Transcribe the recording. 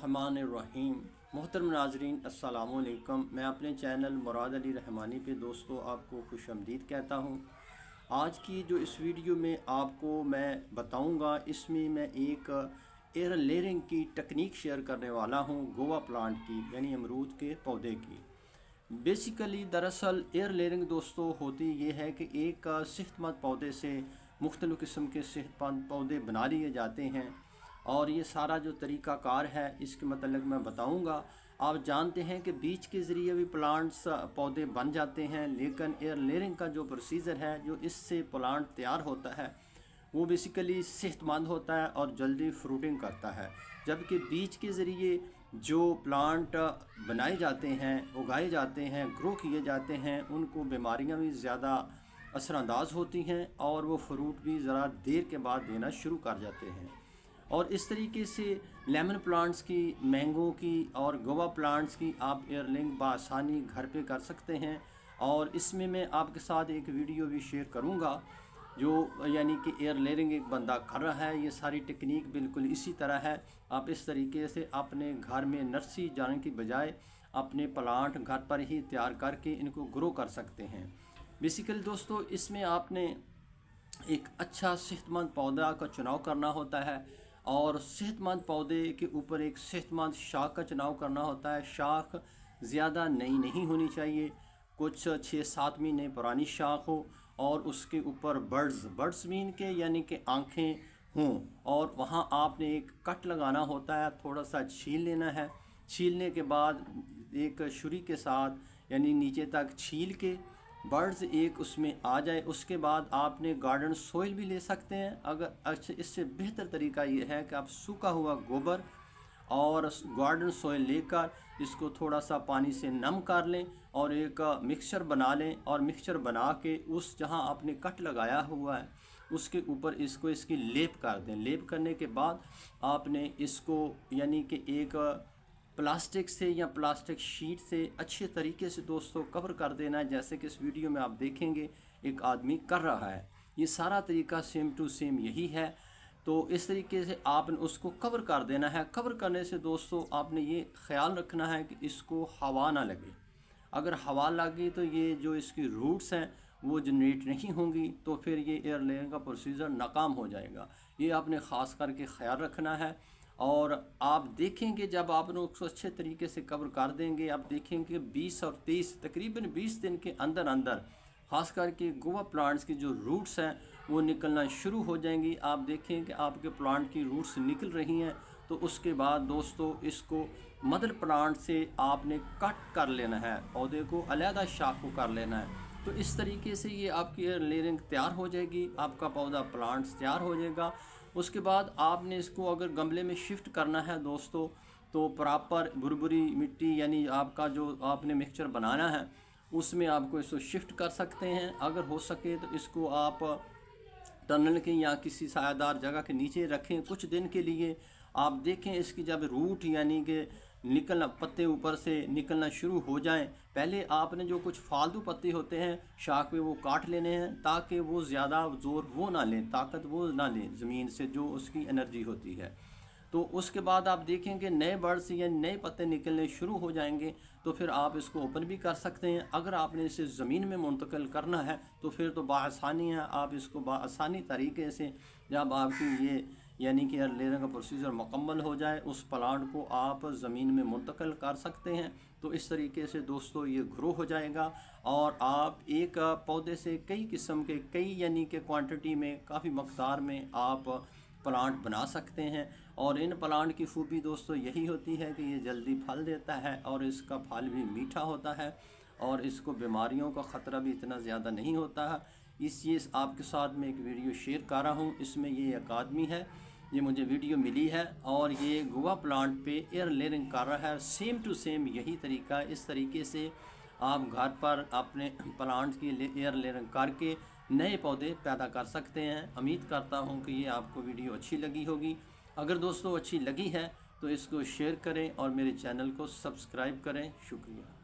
बिस्मिल्लाहिर्रहमानिर्रहीम। मोहतरम नाज़रीन अस्सलामु अलैकुम। मैं अपने चैनल मुराद अली रहमानी पे दोस्तों आपको खुशामदीद कहता हूँ। आज की जो इस वीडियो में आपको मैं बताऊँगा, इसमें मैं एक एयर लेयरिंग की टेक्निक शेयर करने वाला हूँ गोवा प्लांट की, यानी अमरूद के पौधे की। बेसिकली दरअसल एयर लेयरिंग दोस्तों होती ये है कि एक सेहतमंद पौधे से मुख्तलिफ़ किस्म के सेहतमंद पौधे बना लिए जाते हैं, और ये सारा जो तरीक़ाकार है इसके मतलब मैं बताऊंगा। आप जानते हैं कि बीज के ज़रिए भी प्लांट्स पौधे बन जाते हैं, लेकिन एयर लेयरिंग का जो प्रोसीजर है, जो इससे प्लांट तैयार होता है, वो बेसिकली सेहतमंद होता है और जल्दी फ्रूटिंग करता है। जबकि बीज के ज़रिए जो प्लांट बनाए जाते हैं, उगाए जाते हैं, ग्रो किए जाते हैं, उनको बीमारियां भी ज़्यादा असरअंदाज होती हैं और वो फ्रूट भी ज़रा देर के बाद देना शुरू कर जाते हैं। और इस तरीके से लेमन प्लांट्स की, मैंगो की और गोवा प्लांट्स की आप एयर लेयरिंग बआसानी घर पे कर सकते हैं। और इसमें मैं आपके साथ एक वीडियो भी शेयर करूंगा, जो यानी कि एयर लेयरिंग एक बंदा कर रहा है। ये सारी टेक्निक बिल्कुल इसी तरह है। आप इस तरीके से अपने घर में नर्सरी जाने की बजाय अपने प्लांट घर पर ही तैयार करके इनको ग्रो कर सकते हैं। बेसिकली दोस्तों इसमें आपने एक अच्छा सेहतमंद पौधा का चुनाव करना होता है, और सेहतमंद पौधे के ऊपर एक सेहतमंद शाख का चुनाव करना होता है। शाख ज़्यादा नई नहीं होनी चाहिए, कुछ 6-7 महीने पुरानी शाख हो, और उसके ऊपर बर्ड्स मीन के यानी कि आँखें हों, और वहाँ आपने एक कट लगाना होता है। थोड़ा सा छील लेना है। छीलने के बाद एक छुरी के साथ यानी नीचे तक छील के बर्ड्स एक उसमें आ जाए। उसके बाद आपने गार्डन सोइल भी ले सकते हैं। अगर अच्छा, इससे बेहतर तरीका ये है कि आप सूखा हुआ गोबर और गार्डन सोइल लेकर इसको थोड़ा सा पानी से नम कर लें और एक मिक्सचर बना लें, और मिक्सचर बना के उस जहां आपने कट लगाया हुआ है उसके ऊपर इसकी लेप कर दें। लेप करने के बाद आपने इसको यानी कि एक प्लास्टिक से या प्लास्टिक शीट से अच्छे तरीके से दोस्तों कवर कर देना है, जैसे कि इस वीडियो में आप देखेंगे एक आदमी कर रहा है। ये सारा तरीका सेम टू सेम यही है। तो इस तरीके से आपने उसको कवर कर देना है। कवर करने से दोस्तों आपने ये ख्याल रखना है कि इसको हवा ना लगे। अगर हवा लगे तो ये जो इसकी रूट्स हैं वो जनरेट नहीं होंगी, तो फिर ये एयर लेयरिंग का प्रोसीजर नाकाम हो जाएगा। ये आपने ख़ास करके ख्याल रखना है। और आप देखेंगे जब आपने उसको अच्छे तरीके से कवर कर देंगे, आप देखेंगे 20 और 23 तकरीबन 20 दिन के अंदर अंदर खास करके गोवा प्लांट्स की जो रूट्स हैं वो निकलना शुरू हो जाएंगी। आप देखें कि आपके प्लांट की रूट्स निकल रही हैं, तो उसके बाद दोस्तों इसको मदर प्लांट से आपने कट कर लेना है, पौधे को अलहदा शाख को कर लेना है। तो इस तरीके से ये आपकी एयर लेयरिंग तैयार हो जाएगी, आपका पौधा प्लांट्स तैयार हो जाएगा। उसके बाद आपने इसको अगर गमले में शिफ्ट करना है दोस्तों, तो प्रॉपर भुरभुरी मिट्टी यानी आपका जो आपने मिक्सचर बनाना है उसमें आपको इसको शिफ्ट कर सकते हैं। अगर हो सके तो इसको आप टनल के या किसी सायादार जगह के नीचे रखें कुछ दिन के लिए। आप देखें इसकी जब रूट यानी कि निकलना, पत्ते ऊपर से निकलना शुरू हो जाएं, पहले आपने जो कुछ फालतू पत्ते होते हैं शाख पे वो काट लेने हैं, ताकि वो ज़्यादा ज़ोर वो ना लें, ताकत वो ना लें ज़मीन से जो उसकी एनर्जी होती है। तो उसके बाद आप देखेंगे नए बर्ड्स या नए पत्ते निकलने शुरू हो जाएंगे, तो फिर आप इसको ओपन भी कर सकते हैं। अगर आपने इसे ज़मीन में मुंतकिल करना है तो फिर तो बआसानी है, आप इसको बआसानी तरीके से जब आपकी ये यानी कि एयर लेयरिंग का प्रोसीजर मुकम्मल हो जाए, उस प्लांट को आप ज़मीन में मुंतकिल कर सकते हैं। तो इस तरीके से दोस्तों ये ग्रो हो जाएगा, और आप एक पौधे से कई किस्म के, कई यानी कि क्वांटिटी में, काफ़ी मकदार में आप प्लांट बना सकते हैं। और इन प्लांट की खूबी दोस्तों यही होती है कि ये जल्दी फल देता है, और इसका फल भी मीठा होता है, और इसको बीमारियों का ख़तरा भी इतना ज़्यादा नहीं होता है। इसलिए आपके साथ में एक वीडियो शेयर कर रहा हूँ। इसमें ये एक आदमी है, ये मुझे वीडियो मिली है, और ये गोवा प्लांट पे एयर लेयरिंग कर रहा है। सेम टू सेम यही तरीका, इस तरीके से आप घर पर अपने प्लांट्स की एयर लेयरिंग करके नए पौधे पैदा कर सकते हैं। उम्मीद करता हूं कि ये आपको वीडियो अच्छी लगी होगी। अगर दोस्तों अच्छी लगी है तो इसको शेयर करें और मेरे चैनल को सब्सक्राइब करें। शुक्रिया।